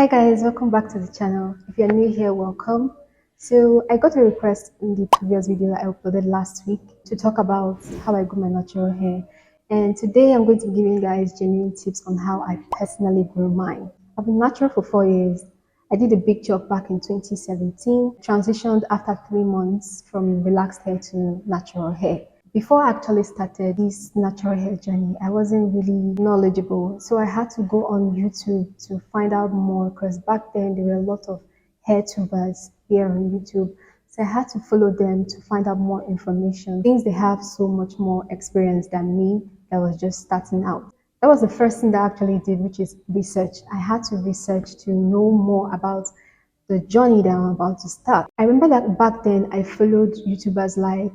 Hi guys, welcome back to the channel. If you're new here, welcome. So I got a request in the previous video that I uploaded last week to talk about how I grew my natural hair. And today I'm going to be giving you guys genuine tips on how I personally grew mine. I've been natural for 4 years. I did a big job back in 2017, transitioned after 3 months from relaxed hair to natural hair. Before I actually started this natural hair journey, I wasn't really knowledgeable. So I had to go on YouTube to find out more because back then there were a lot of hair tubers here on YouTube. So I had to follow them to find out more information. Since they have so much more experience than me that was just starting out. That was the first thing that I actually did, which is research. I had to research to know more about the journey that I'm about to start. I remember that back then I followed YouTubers like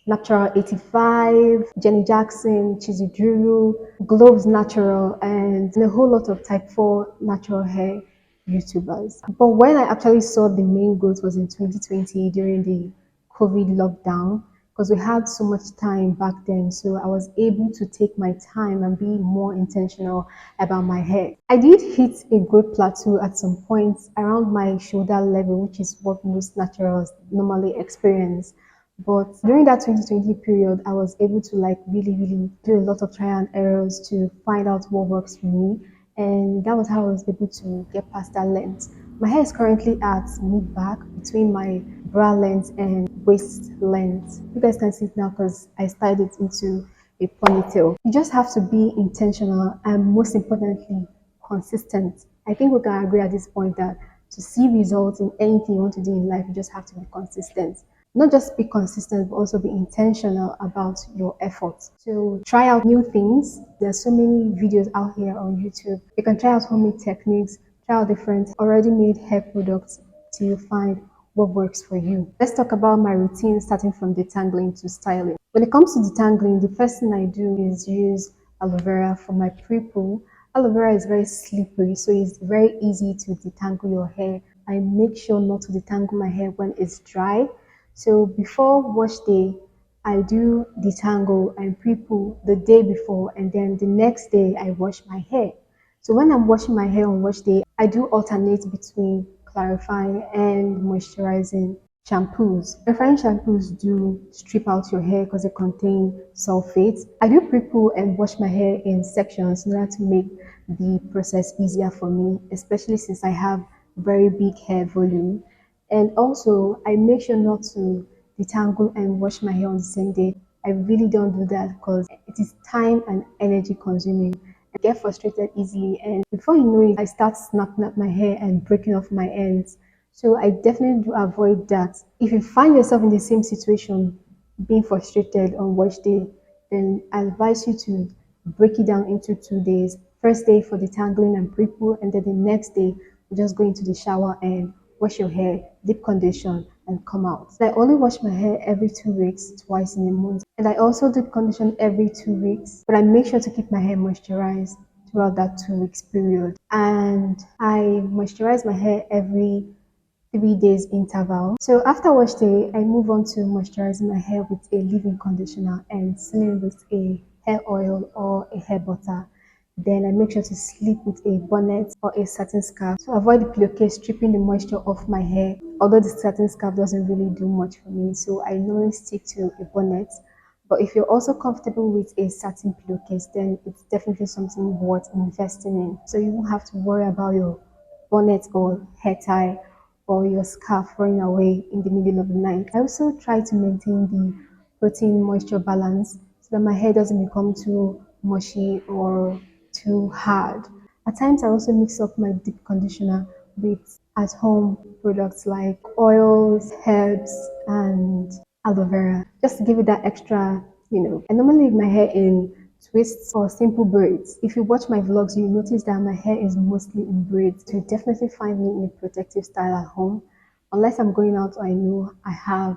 Natural 85, Jenny Jackson, Chiziduru, Globes Natural, and a whole lot of type 4 natural hair YouTubers. But when I actually saw the main growth was in 2020 during the COVID lockdown, because we had so much time back then. So I was able to take my time and be more intentional about my hair. I did hit a good plateau at some point around my shoulder level, which is what most naturals normally experience. But during that 2020 period, I was able to really do a lot of trial and errors to find out what works for me. And that was how I was able to get past that length. My hair is currently at mid-back between my bra length and waist length. You guys can see it now because I styled it into a ponytail. You just have to be intentional and most importantly, consistent. I think we can agree at this point that to see results in anything you want to do in life, you just have to be consistent. Not just be consistent, but also be intentional about your efforts. So try out new things. There's so many videos out here on YouTube. You can try out homemade techniques, try out different already made hair products till you find what works for you. Let's talk about my routine starting from detangling to styling. When it comes to detangling, the first thing I do is use aloe vera for my pre-poo. Aloe vera is very slippery, so it's very easy to detangle your hair. I make sure not to detangle my hair when it's dry. So before wash day, I do detangle and pre-poo the day before, and then the next day I wash my hair. So when I'm washing my hair on wash day, I do alternate between clarifying and moisturizing shampoos. Clarifying shampoos do strip out your hair because they contain sulfates. I do pre-poo and wash my hair in sections in order to make the process easier for me, especially since I have very big hair volume. And also, I make sure not to detangle and wash my hair on the same day. I really don't do that because it is time and energy consuming. I get frustrated easily, and before you know it, I start snapping at my hair and breaking off my ends. So I definitely do avoid that. If you find yourself in the same situation, being frustrated on wash day, then I advise you to break it down into 2 days. First day for detangling and pre-poo, and then the next day, you just go into the shower and wash your hair, deep condition, and come out. So I only wash my hair every 2 weeks, twice in a month. And I also deep condition every 2 weeks, but I make sure to keep my hair moisturized throughout that 2 weeks period. And I moisturize my hair every 3 days interval. So after wash day, I move on to moisturizing my hair with a leave-in conditioner and sealing with a hair oil or a hair butter. Then I make sure to sleep with a bonnet or a satin scarf to avoid the pillowcase stripping the moisture off my hair. Although the satin scarf doesn't really do much for me, so I normally stick to a bonnet. But if you're also comfortable with a satin pillowcase, then it's definitely something worth investing in. So you won't have to worry about your bonnet or hair tie or your scarf running away in the middle of the night. I also try to maintain the protein moisture balance so that my hair doesn't become too mushy or too hard. At times, I also mix up my deep conditioner with at-home products like oils, herbs, and aloe vera, just to give it that extra. I normally leave my hair in twists or simple braids. If you watch my vlogs, you notice that my hair is mostly in braids. So you definitely find me in a protective style at home. Unless I'm going out or I know I have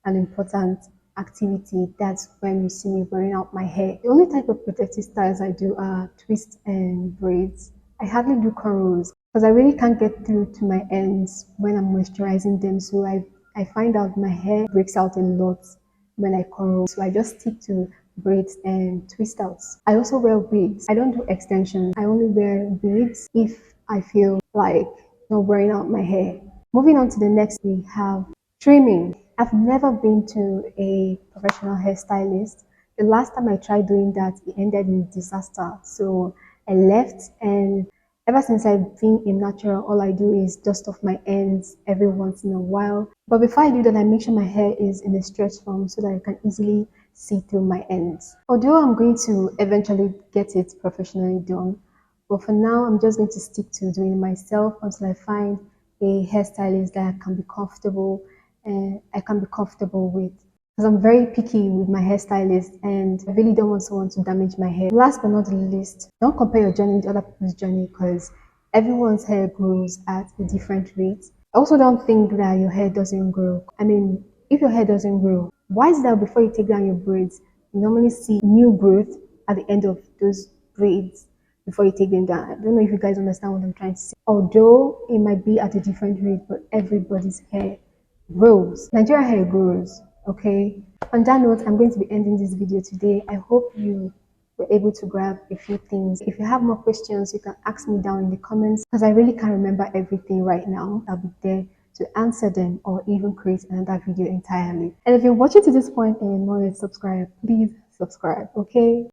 an important activity, that's when you see me wearing out my hair. The only type of protective styles I do are twists and braids. I hardly do cornrows because I really can't get through to my ends when I'm moisturizing them. So I find out my hair breaks out a lot when I cornrow. So I just stick to braids and twist outs. I also wear wigs. I don't do extensions. I only wear wigs if I feel like not wearing out my hair. Moving on to the next, we have trimming. I've never been to a professional hairstylist. The last time I tried doing that, it ended in disaster. So I left, and ever since I've been a natural, all I do is dust off my ends every once in a while. But before I do that, I make sure my hair is in a stretch form so that I can easily see through my ends. Although I'm going to eventually get it professionally done, but for now, I'm just going to stick to doing it myself until I find a hairstylist that I can be comfortable and I can be comfortable with. Because I'm very picky with my hairstylist and I really don't want someone to damage my hair. Last but not the least, don't compare your journey with other people's journey because everyone's hair grows at a different rate. I also don't think that your hair doesn't grow. I mean, if your hair doesn't grow, why is that before you take down your braids, you normally see new growth at the end of those braids before you take them down? I don't know if you guys understand what I'm trying to say. Although it might be at a different rate, but everybody's hair grows. Nigeria hair grows, okay? On that note, I'm going to be ending this video today. I hope you were able to grab a few things. If you have more questions, you can ask me down in the comments because I really can't remember everything right now. I'll be there to answer them or even create another video entirely. And if you're watching to this point and you're not yet subscribed, please subscribe, okay?